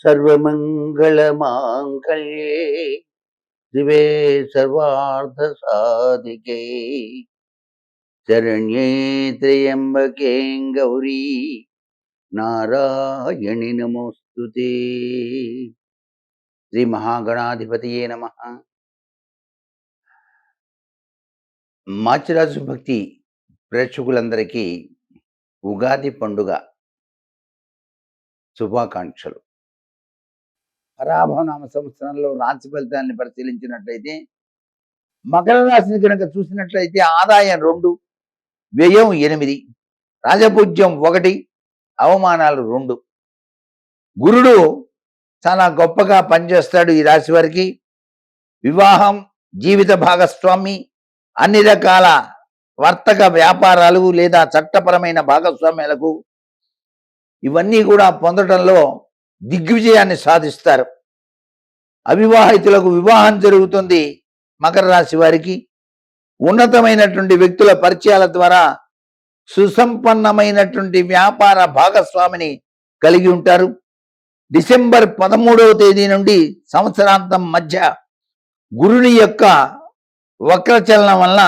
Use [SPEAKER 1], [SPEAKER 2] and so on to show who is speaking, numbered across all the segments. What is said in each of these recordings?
[SPEAKER 1] सर्वमङ्गलमाङ्गल्ये शिवे सर्वार्थसाधिके शरण्ये त्र्यम्बके गौरी नारायणि नमोस्तुते। శ్రీ మహాగణాధిపతియే నమః. మాచిరాజు భక్తి ప్రేక్షకులందరికీ ఉగాది పండుగ శుభాకాంక్షలు. పరాభవనామ సంవత్సరంలో రాశి ఫలితాన్ని పరిశీలించినట్లయితే మకర రాశిని కనుక చూసినట్లయితే ఆదాయం 2, వ్యయం 8, రాజపూజ్యం 1, అవమానాలు 2. గురుడు చాలా గొప్పగా పనిచేస్తాడు ఈ రాశి వారికి. వివాహం, జీవిత భాగస్వామి, అన్ని రకాల వర్తక వ్యాపారాలు లేదా చట్టపరమైన భాగస్వామ్యాలకు ఇవన్నీ కూడా పొందడంలో దిగ్విజయాన్ని సాధిస్తారు. అవివాహితులకు వివాహం జరుగుతుంది. మకర రాశి వారికి ఉన్నతమైనటువంటి వ్యక్తుల పరిచయాల ద్వారా సుసంపన్నమైనటువంటి వ్యాపార భాగస్వామిని కలిగి ఉంటారు. డిసెంబర్ 13వ తేదీ నుండి సంవత్సరాంతం మధ్య గురుని యొక్క వక్రచలనం వలన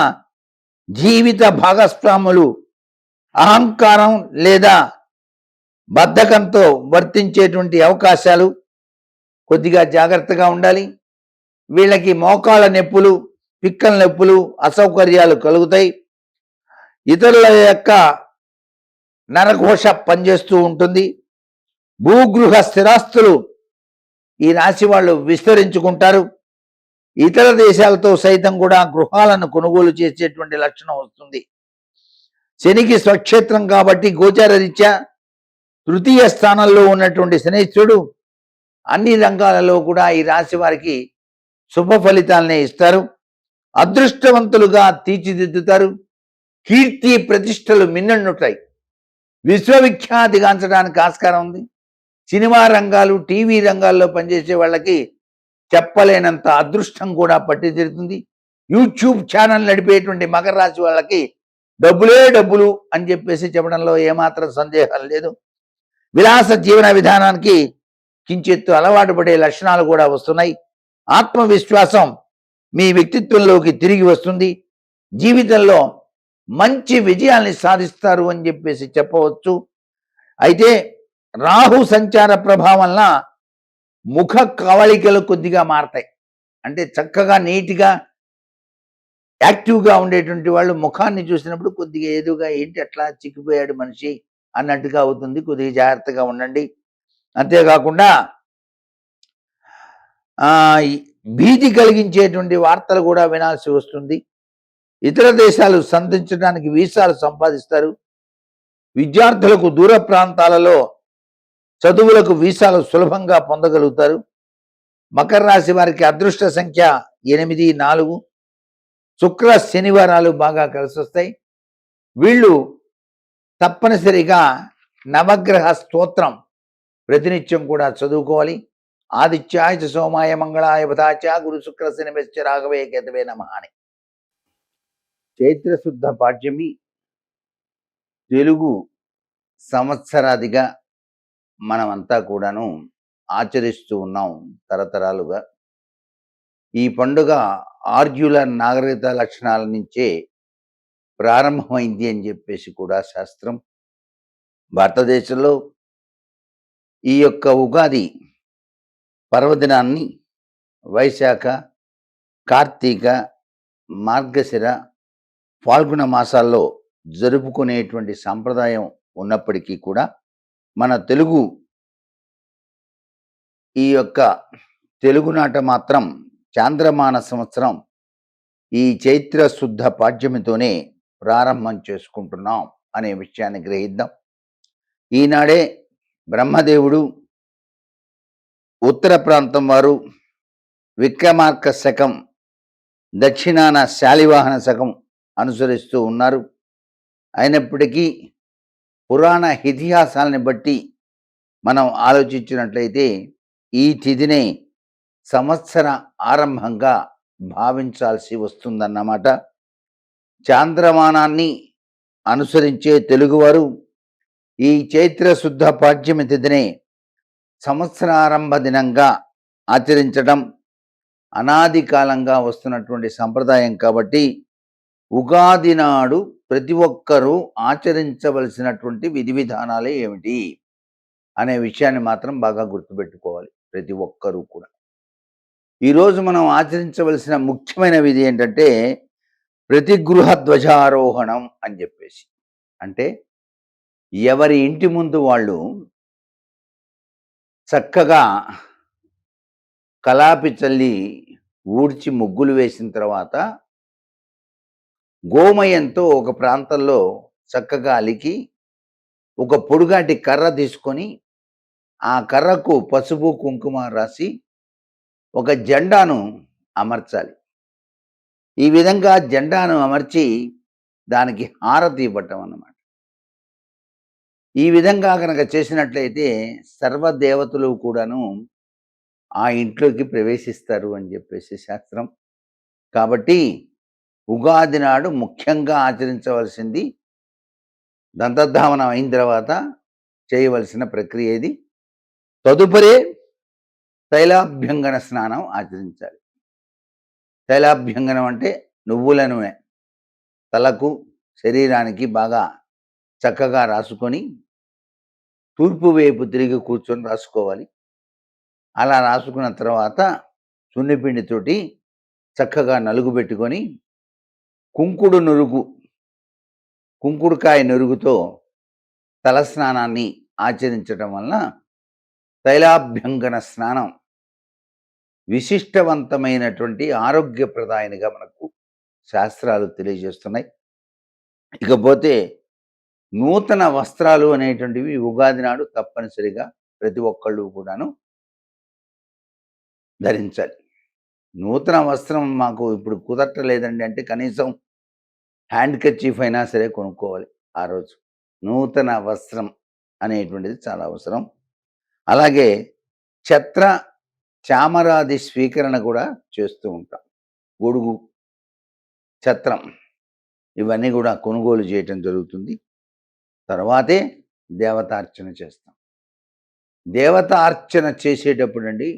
[SPEAKER 1] జీవిత భాగస్వాములు అహంకారం లేదా బద్ధకంతో వర్తించేటువంటి అవకాశాలు, కొద్దిగా జాగ్రత్తగా ఉండాలి. వీళ్ళకి మోకాళ్ళ నొప్పులు, పిక్కల నొప్పులు, అసౌకర్యాలు కలుగుతాయి. ఇతరుల యొక్క నరఘోష పనిచేస్తూ ఉంటుంది. భూగృహ స్థిరాస్తులు ఈ రాశి వాళ్ళు విస్తరించుకుంటారు. ఇతర దేశాలతో సైతం కూడా గృహాలను కొనుగోలు చేసేటువంటి లక్షణం వస్తుంది. శనికి స్వక్షేత్రం కాబట్టి గోచార రీత్యా తృతీయ స్థానంలో ఉన్నటువంటి శనీశ్వరుడు అన్ని రంగాలలో కూడా ఈ రాశి వారికి శుభ ఫలితాలనే ఇస్తారు. అదృష్టవంతులుగా తీర్చిదిద్దుతారు. కీర్తి ప్రతిష్టలు మిన్నన్నుతాయి. విశ్వవిఖ్యాతిగాంచడానికి ఆస్కారం ఉంది. సినిమా రంగాలు, టీవీ రంగాల్లో పనిచేసే వాళ్ళకి చెప్పలేనంత అదృష్టం కూడా పట్టి తీరుతుంది. యూట్యూబ్ ఛానల్ నడిపేటువంటి మకర రాశి వాళ్ళకి డబ్బులే డబ్బులు అని చెప్పేసి చెప్పడంలో ఏమాత్రం సందేహం లేదు. విలాస జీవన విధానానికి కించెత్తు అలవాటు పడే లక్షణాలు కూడా వస్తున్నాయి. ఆత్మవిశ్వాసం మీ వ్యక్తిత్వంలోకి తిరిగి వస్తుంది. జీవితంలో మంచి విజయాల్ని సాధిస్తారు అని చెప్పేసి చెప్పవచ్చు. అయితే రాహు సంచార ప్రభావం వలన ముఖ కవళికలు కొద్దిగా మారతాయి. అంటే చక్కగా నీట్గా యాక్టివ్గా ఉండేటువంటి వాళ్ళు ముఖాన్ని చూసినప్పుడు కొద్దిగా ఏదుగా ఏంటి అట్లా చిక్కిపోయాడు మనిషి అన్నట్టుగా అవుతుంది. కొద్దిగా జాగ్రత్తగా ఉండండి. అంతేకాకుండా భీతి కలిగించేటువంటి వార్తలు కూడా వినాల్సి వస్తుంది. ఇతర దేశాలు సంధించడానికి వీసాలు సంపాదిస్తారు. విద్యార్థులకు దూర ప్రాంతాలలో చదువులకు వీసాలు సులభంగా పొందగలుగుతారు. మకర రాశి వారికి అదృష్ట సంఖ్య 8, 4. శుక్ర శనివారాలు బాగా కలిసి వస్తాయి. వీళ్ళు తప్పనిసరిగా నవగ్రహ స్తోత్రం ప్రతినిత్యం కూడా చదువుకోవాలి. ఆదిత్యాయ చ సోమాయ మంగళాయ బుధాయ గురు శుక్ర శనిశ్చ రాఘవే కేతవే నమః అని. చైత్రశుద్ధ పాడ్యమి తెలుగు సంవత్సరాదిగా మనమంతా కూడాను ఆచరిస్తూ ఉన్నాం తరతరాలుగా. ఈ పండుగ ఆర్యుల నాగరికత లక్షణాల నుంచే ప్రారంభమైంది అని చెప్పేసి కూడా శాస్త్రం. భారతదేశంలో ఈ యొక్క ఉగాది పర్వదినాన్ని వైశాఖ, కార్తీక, మార్గశిర, ఫాల్గుణ మాసాల్లో జరుపుకునేటువంటి సాంప్రదాయం ఉన్నప్పటికీ కూడా మన తెలుగు ఈ యొక్క తెలుగునాట మాత్రం చాంద్రమాన సంవత్సరం ఈ చైత్ర శుద్ధ పాడ్యమితోనే ప్రారంభం చేసుకుంటున్నాం అనే విషయాన్ని గ్రహిద్దాం. ఈనాడే బ్రహ్మదేవుడు ఉత్తర ప్రాంతం వారు విక్రమార్క శకం, దక్షిణాన శాలివాహన శకం అనుసరిస్తూ ఉన్నారు. అయినప్పటికీ పురాణ ఇతిహాసాలని బట్టి మనం ఆలోచించినట్లయితే ఈ తిథినే సంవత్సర ఆరంభంగా భావించాల్సి వస్తుందన్నమాట. చాంద్రమానాన్ని అనుసరించే తెలుగువారు ఈ చైత్ర శుద్ధ పాడ్యమి తిథినే సంవత్సరారంభ దినంగా ఆచరించడం అనాది కాలంగా వస్తున్నటువంటి సంప్రదాయం కాబట్టి ఉగాది నాడు ప్రతి ఒక్కరూ ఆచరించవలసినటువంటి విధి విధానాలు ఏమిటి అనే విషయాన్ని మాత్రం బాగా గుర్తుపెట్టుకోవాలి ప్రతి ఒక్కరూ కూడా. ఈరోజు మనం ఆచరించవలసిన ముఖ్యమైన విధి ఏంటంటే ప్రతి గృహ ధ్వజారోహణం అని చెప్పేసి. అంటే ఎవరి ఇంటి ముందు వాళ్ళు చక్కగా కలాపి చల్లి ఊడ్చి ముగ్గులు వేసిన తర్వాత గోమయంతో ఒక ప్రాంతంలో చక్కగా అలికి ఒక పొడుగాటి కర్ర తీసుకొని ఆ కర్రకు పసుపు కుంకుమ రాసి ఒక జెండాను అమర్చాలి. ఈ విధంగా జెండాను అమర్చి దానికి హారతి ఇవ్వటం అన్నమాట. ఈ విధంగా కనుక చేసినట్లయితే సర్వదేవతలు కూడాను ఆ ఇంట్లోకి ప్రవేశిస్తారు అని చెప్పేసి శాస్త్రం. కాబట్టి ఉగాది నాడు ముఖ్యంగా ఆచరించవలసింది దంతధావనం అయిన తర్వాత చేయవలసిన ప్రక్రియ ఇది. తదుపరి తైలాభ్యంగన స్నానం ఆచరించాలి. తైలాభ్యంగనం అంటే నువ్వుల నూనె తలకు శరీరానికి బాగా చక్కగా రాసుకొని తూర్పు వైపు తిరిగి కూర్చొని రాసుకోవాలి. అలా రాసుకున్న తర్వాత సున్నిపిండితోటి చక్కగా నలుగు పెట్టుకొని కుంకుడుకాయ నురుగుతో తలస్నానాన్ని ఆచరించడం వలన తైలాభ్యంగన స్నానం విశిష్టవంతమైనటువంటి ఆరోగ్యప్రదాయనిగా మనకు శాస్త్రాలు తెలియజేస్తున్నాయి. ఇకపోతే నూతన వస్త్రాలు అనేటువంటివి ఉగాది నాడు తప్పనిసరిగా ప్రతి ఒక్కళ్ళు కూడాను ధరించాలి. నూతన వస్త్రం మాకు ఇప్పుడు కుదరట్లేదండి అంటే కనీసం హ్యాండ్ కర్చీఫ్ అయినా సరే కొనుక్కోవాలి. ఆ రోజు నూతన వస్త్రం అనేటువంటిది చాలా అవసరం. అలాగే ఛత్ర చామరాది స్వీకరణ కూడా చేస్తూ ఉంటాం. గొడుగు, ఛత్రం ఇవన్నీ కూడా కొనుగోలు చేయటం జరుగుతుంది. తర్వాతే దేవతార్చన చేస్తాం. దేవతార్చన చేసేటప్పుడు అండి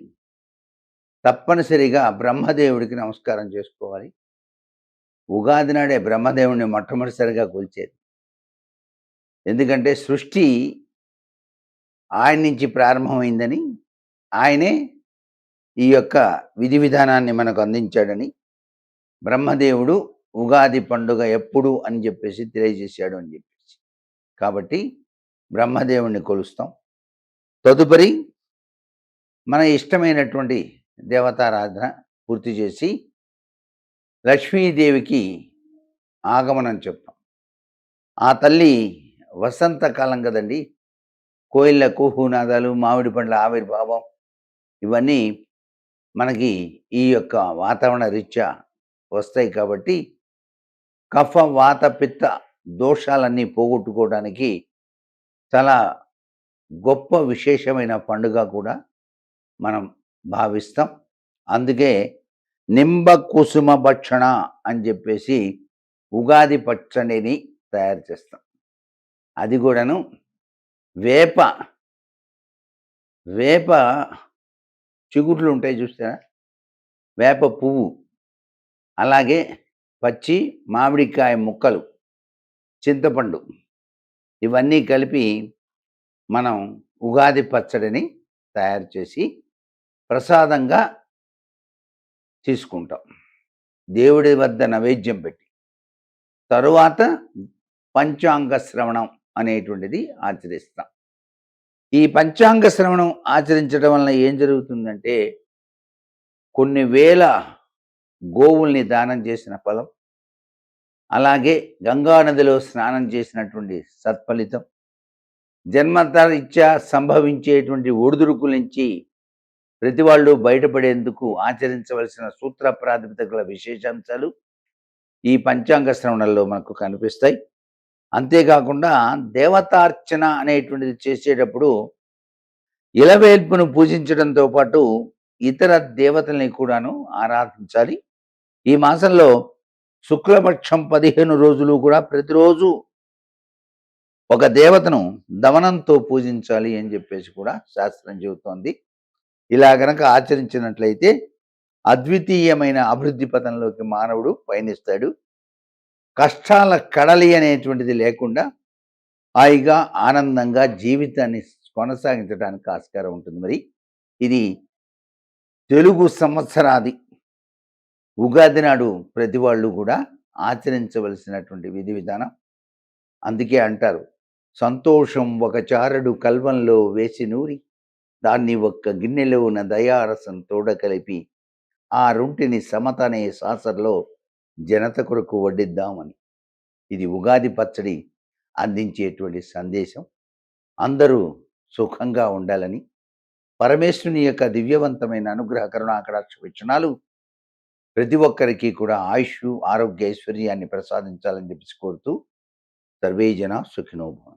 [SPEAKER 1] తప్పనిసరిగా బ్రహ్మదేవుడికి నమస్కారం చేసుకోవాలి. ఉగాది నాడే బ్రహ్మదేవుడిని మొట్టమొదటిసారిగా కొలిచేది. ఎందుకంటే సృష్టి ఆయన నుంచి ప్రారంభమైందని, ఆయనే ఈ యొక్క విధి విధానాన్ని మనకు అందించాడని, బ్రహ్మదేవుడు ఉగాది పండుగ ఎప్పుడు అని చెప్పేసి తెలియజేశాడు అని చెప్పేసి. కాబట్టి బ్రహ్మదేవుడిని కొలుస్తాం. తదుపరి మన ఇష్టమైనటువంటి దేవతారాధన పూర్తి చేసి లక్ష్మీదేవికి ఆగమనం చెప్తాం. ఆ తల్లి వసంతకాలం కదండి, కోయిళ్ళ కుహునాదాలు, మామిడి పండ్ల ఆవిర్భావం ఇవన్నీ మనకి ఈ యొక్క వాతావరణ రీత్యా వస్తాయి. కాబట్టి కఫ వాత పిత్త దోషాలన్నీ పోగొట్టుకోవడానికి చాలా గొప్ప విశేషమైన పండుగ కూడా మనం భావిస్తాం. అందుకే నింబ కుసుమ భక్షణ అని చెప్పేసి ఉగాది పచ్చడిని తయారు చేస్తాం. అది కూడాను వేప చిగుర్లు ఉంటాయి చూస్తారా, వేప పువ్వు, అలాగే పచ్చి మామిడికాయ ముక్కలు, చింతపండు ఇవన్నీ కలిపి మనం ఉగాది పచ్చడిని తయారు చేసి ప్రసాదంగా తీసుకుంటాం. దేవుడి వద్ద నైవేద్యం పెట్టి తరువాత పంచాంగ శ్రవణం అనేటువంటిది ఆచరిస్తాం. ఈ పంచాంగ శ్రవణం ఆచరించడం వలన ఏం జరుగుతుందంటే కొన్ని వేల గోవుల్ని దానం చేసిన ఫలం, అలాగే గంగానదిలో స్నానం చేసినటువంటి సత్ఫలితం, జన్మతరీత్యా సంభవించేటువంటి ఒడిదుడుకుల నుంచి ప్రతి వాళ్ళు బయటపడేందుకు ఆచరించవలసిన సూత్ర ప్రాతిపదికల విశేషాంశాలు ఈ పంచాంగ శ్రవణంలో మనకు కనిపిస్తాయి. అంతేకాకుండా దేవతార్చన అనేటువంటిది చేసేటప్పుడు ఇలవేల్పును పూజించడంతో పాటు ఇతర దేవతల్ని కూడాను ఆరాధించాలి. ఈ మాసంలో శుక్లపక్షం 15 రోజులు కూడా ప్రతిరోజు ఒక దేవతను దమనంతో పూజించాలి అని చెప్పేసి కూడా శాస్త్రం చెబుతోంది. ఇలా గనక ఆచరించినట్లయితే అద్వితీయమైన అభివృద్ధి పథంలోకి మానవుడు పయనిస్తాడు. కష్టాల కడలి అనేటువంటిది లేకుండా హాయిగా, ఆనందంగా జీవితాన్ని కొనసాగించడానికి ఆస్కారం ఉంటుంది మరి. ఇది తెలుగు సంవత్సరాది ఉగాది నాడు ప్రతి వాళ్ళు కూడా ఆచరించవలసినటువంటి విధి విధానం. అందుకే అంటారు, సంతోషం ఒక చారడు కల్వంలో వేసి నూరి, దాన్ని ఒక్క గిన్నెలోన దయారసం తోడ కలిపి, ఆ రొంటిని సమతనే సాసర్లో జనత కొరకు వడ్డిద్దామని. ఇది ఉగాది పచ్చడి అందించేటువంటి సందేశం. అందరూ సుఖంగా ఉండాలని, పరమేశ్వరుని యొక్క దివ్యవంతమైన అనుగ్రహ కరుణాకటాక్ష వీక్షణాలు ప్రతి ఒక్కరికి కూడా ఆయుష్షు, ఆరోగ్య, ఐశ్వర్యాన్ని ప్రసాదించాలని చెప్పేసి కోరుతూ సర్వే జనా సుఖినో భవంతు.